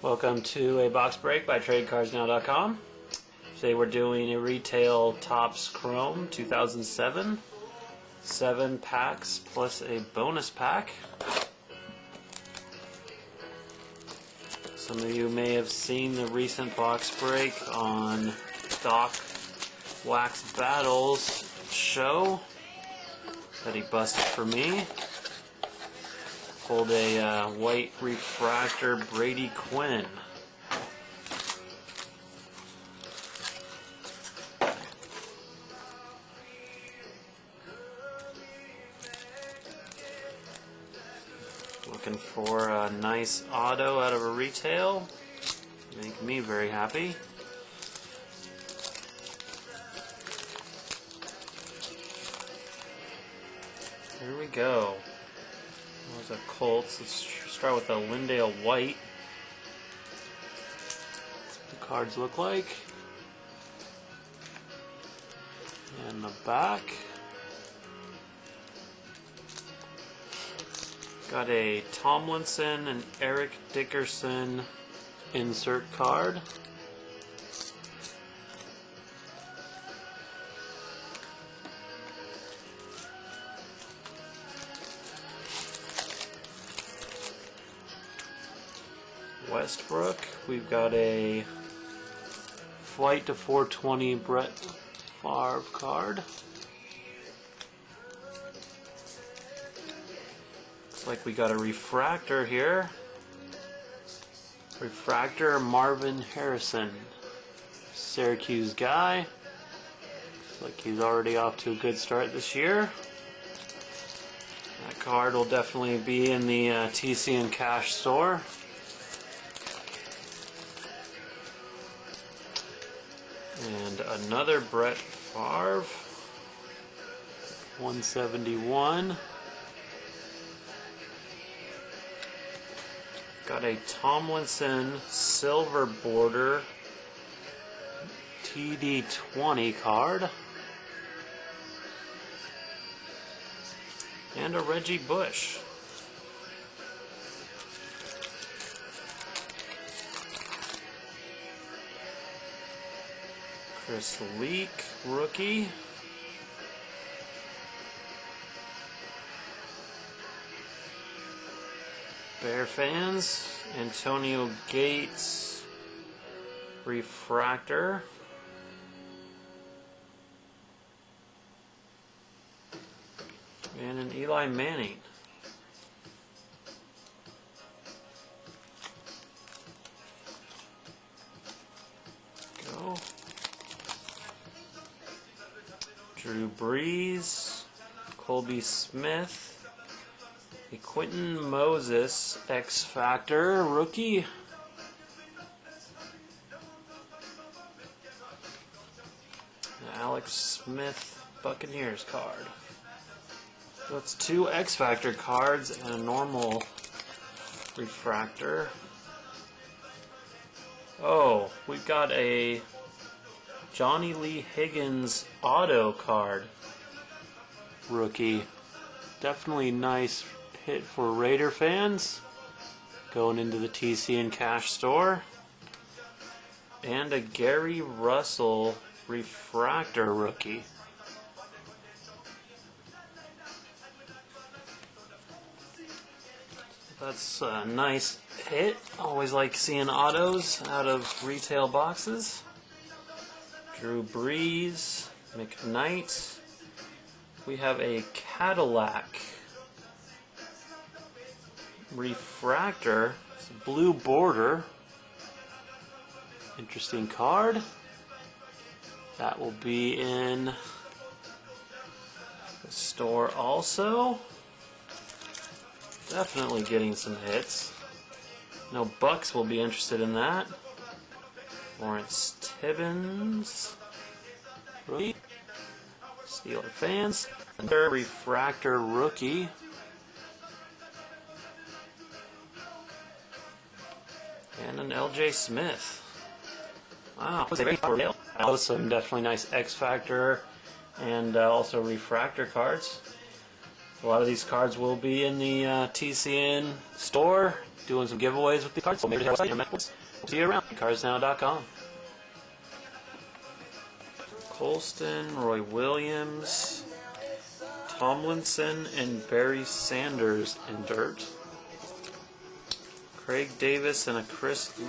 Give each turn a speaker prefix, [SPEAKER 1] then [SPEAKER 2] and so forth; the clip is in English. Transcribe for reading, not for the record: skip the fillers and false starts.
[SPEAKER 1] Welcome to a box break by TradeCardsNow.com. Today we're doing a retail Topps Chrome 2007, 7 packs plus a bonus pack. Some of you may have seen the recent box break on Doc Wax Battles show that he busted for me. Pulled a white refractor Brady Quinn. Looking for a nice auto out of a retail. Make me very happy. Here we go. There's a Colts. Let's start with a Lindale White. That's what the cards look like. And the back. Got a Tomlinson and Eric Dickerson insert card. Westbrook. We've got a Flight to 420 Brett Favre card. Looks like we got a refractor here. Refractor Marvin Harrison. Syracuse guy. Looks like he's already off to a good start this year. That card will definitely be in the TC and Cash store. And another Brett Favre, 171. Got a Tomlinson silver border TD20 card. And a Reggie Bush. Chris Leak, rookie. Bear fans, Antonio Gates, refractor. And an Eli Manning. Go. Drew Brees, Colby Smith, a Quentin Moses X Factor rookie, an Alex Smith Buccaneers card. So it's 2 X Factor cards and a normal refractor. Oh, we've got a Johnny Lee Higgins auto card rookie. Definitely nice hit for Raider fans going into the TC and Cash store. And a Gary Russell refractor rookie. That's a nice hit. Always like seeing autos out of retail boxes. Drew Brees, McKnight. We have a Cadillac refractor. It's a blue border. Interesting card. That will be in the store also. Definitely getting some hits. No Bucks will be interested in that. Lawrence Tibbins. Rookie. Steeler fans. Another refractor rookie. And an LJ Smith. Wow. Also some definitely nice X Factor and also refractor cards. A lot of these cards will be in the TCN store doing some giveaways with the cards. So maybe our website. We'll see you around. Cardsnow.com. Colston, Roy Williams, Tomlinson, and Barry Sanders in dirt. Craig Davis and a Chris